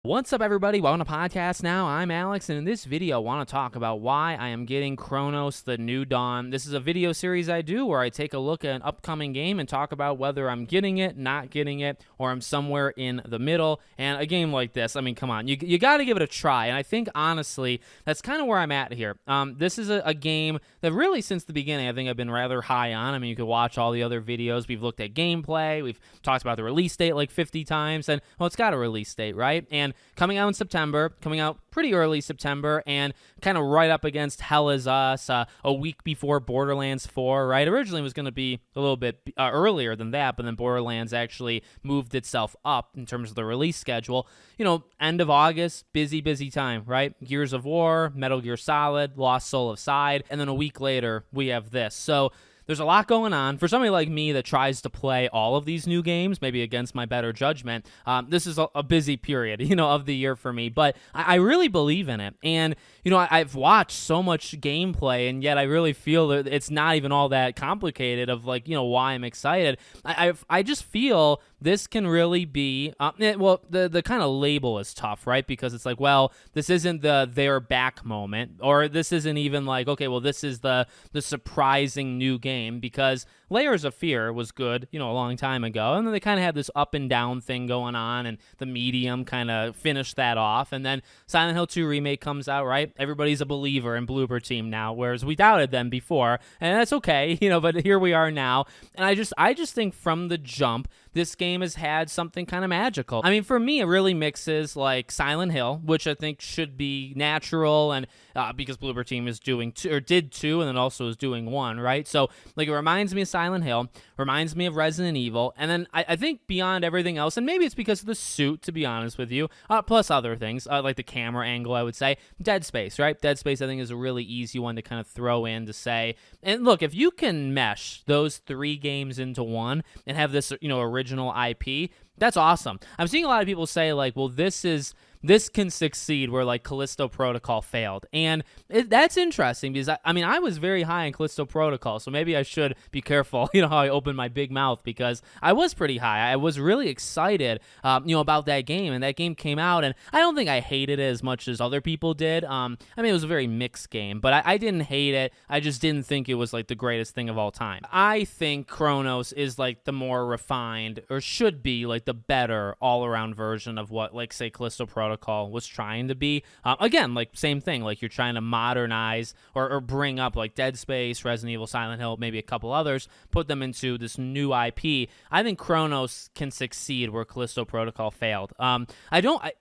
What's up, everybody? Welcome to Podcast Now. I'm Alex, and in this video, I want to talk about why I am getting Cronos: The New Dawn. This is a video series I do where I take a look at an upcoming game and talk about whether I'm getting it, not getting it, or I'm somewhere in the middle. And a game like this, I mean, come on, you got to give it a try. And I think, honestly, that's kind of where I'm at here. This is a game that really, since the beginning, I think I've been rather high on. I mean, you could watch all the other videos. We've looked at gameplay. We've talked about the release date like 50 times. And, well, it's got a release date, right? And coming out in September, coming out pretty early September, and kind of right up against Hell Is Us, a week before Borderlands 4, right? Originally it was going to be a little bit earlier than that, but then Borderlands actually moved itself up in terms of the release schedule. You know, end of August, busy time, right? Gears of War, Metal Gear Solid, Lost Soul of Side, and then a week later, we have this. So there's a lot going on. For somebody like me that tries to play all of these new games, maybe against my better judgment, this is a busy period, of the year for me. But I really believe in it. And, I've watched so much gameplay, and yet I really feel that it's not even all that complicated of, why I'm excited. I just feel this can really be, the kind of label is tough, right? Because it's like, well, this isn't the they're back moment, or this isn't even like, okay, well, this is the surprising new game, because Layers of Fear was good, a long time ago, and then they kind of had this up and down thing going on, and the Medium kind of finished that off, and then Silent Hill 2 Remake comes out, right? Everybody's a believer in Bloober Team now, whereas we doubted them before, and that's okay, but here we are now, and I just think from the jump, this game has had something kind of magical. I mean, for me, it really mixes like Silent Hill, which I think should be natural, and because Bloober Team is doing two, or did two, and then also is doing one, right? So, it reminds me of Silent Hill, reminds me of Resident Evil, and then I think beyond everything else, and maybe it's because of the suit, to be honest with you, plus other things, like the camera angle, I would say, Dead Space, right? Dead Space, I think, is a really easy one to kind of throw in to say, and look, if you can mesh those three games into one and have this, original IP, that's awesome. I'm seeing a lot of people say, like, well, this can succeed where, like, Callisto Protocol failed. And that's interesting because, I was very high on Callisto Protocol, so maybe I should be careful, how I open my big mouth, because I was pretty high. I was really excited, about that game, and that game came out, and I don't think I hated it as much as other people did. It was a very mixed game, but I didn't hate it. I just didn't think it was, like, the greatest thing of all time. I think Cronos is, like, the more refined, or should be, like, the better all-around version of what, like, say, Callisto Protocol was trying to be. Again, like, same thing, like, you're trying to modernize or bring up, like, Dead Space, Resident Evil, Silent Hill, maybe a couple others, put them into this new IP. I think Cronos can succeed where Callisto Protocol failed.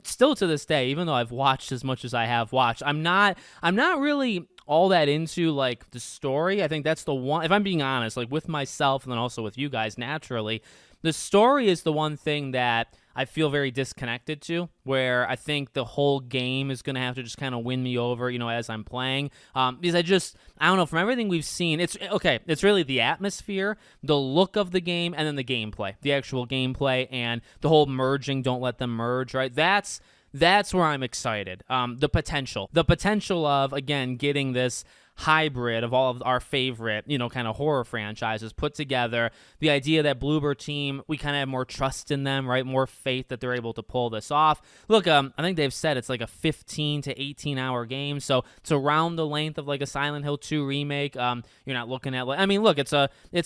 Still to this day, even though I've watched as much as I have watched, I'm not really all that into, like, the story. I think that's the one, if I'm being honest, like, with myself and then also with you guys, naturally, the story is the one thing that I feel very disconnected to, where I think the whole game is going to have to just kind of win me over, as I'm playing. Because I don't know, from everything we've seen, it's really the atmosphere, the look of the game, and then the gameplay, the actual gameplay, and the whole merging, don't let them merge, right? That's where I'm excited. The potential of, again, getting this hybrid of all of our favorite, kind of horror franchises put together. The idea that Bloober Team, we kind of have more trust in them, right? More faith that they're able to pull this off. Look, I think they've said it's like a 15 to 18 hour game, so it's around the length of like a Silent Hill 2 remake. You're not looking at, look, it's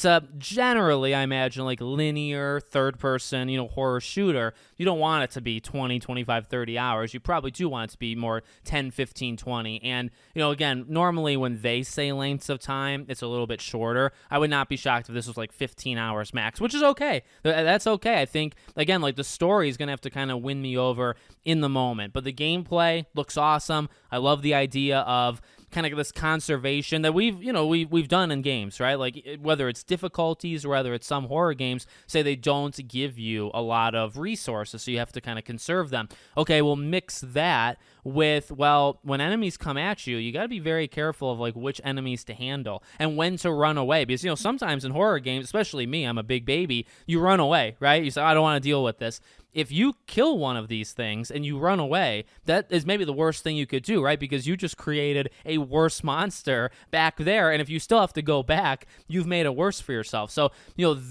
a generally, I imagine, like linear third person, horror shooter. You don't want it to be 20, 25, 30 hours. You probably do want it to be more 10, 15, 20. And, again, normally when they say lengths of time, it's a little bit shorter. I would not be shocked if this was like 15 hours max, which is okay. That's okay. I think, again, like the story is going to have to kind of win me over in the moment. But the gameplay looks awesome. I love the idea of kind of this conservation that we've done in games, right? Like whether it's difficulties or whether it's some horror games, say they don't give you a lot of resources, so you have to kind of conserve them. Okay, we'll mix that with, well, when enemies come at you, you got to be very careful of like which enemies to handle and when to run away, because sometimes in horror games, especially me, I'm a big baby, you run away, right? You say, I don't want to deal with this. if you kill one of these things and you run away, that is maybe the worst thing you could do, right? Because you just created a worse monster back there, and if you still have to go back, you've made it worse for yourself. So,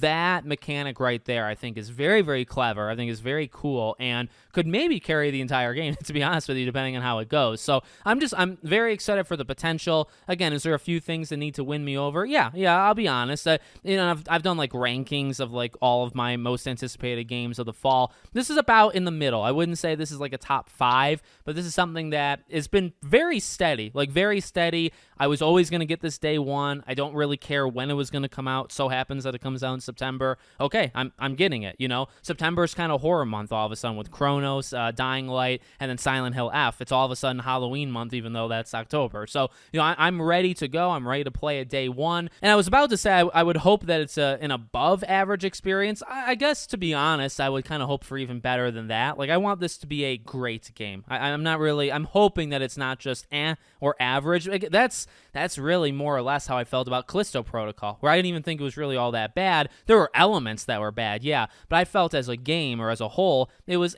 that mechanic right there, I think, is very, very clever. I think is very cool and could maybe carry the entire game, to be honest with you, depending on how it goes. So I'm very excited for the potential. Again, is there a few things that need to win me over? Yeah, I'll be honest. I've done like rankings of like all of my most anticipated games of the fall. This is about in the middle. I wouldn't say this is like a top 5, but this is something that has been very steady, like very steady. I was always going to get this day one. I don't really care when it was going to come out. So happens that it comes out in September. Okay, I'm getting it. September is kind of horror month all of a sudden with Cronos, Dying Light, and then Silent Hill F. It's all of a sudden Halloween month, even though that's October. So I'm ready to go. I'm ready to play it day one. And I was about to say I would hope that it's an above average experience. I guess, to be honest, I would kind of hope for even better than that. Like, I want this to be a great game. I'm hoping that it's not just or average. Like, that's really more or less how I felt about Callisto Protocol, where I didn't even think it was really all that bad. There were elements that were bad, yeah, but I felt as a game or as a whole, it was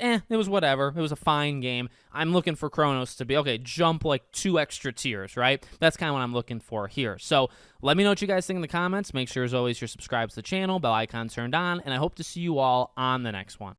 whatever. It was a fine game. I'm looking for Cronos to be, okay, jump like 2 extra tiers, right? That's kind of what I'm looking for here. So let me know what you guys think in the comments. Make sure, as always, you're subscribed to the channel, bell icon turned on, and I hope to see you all on the next one.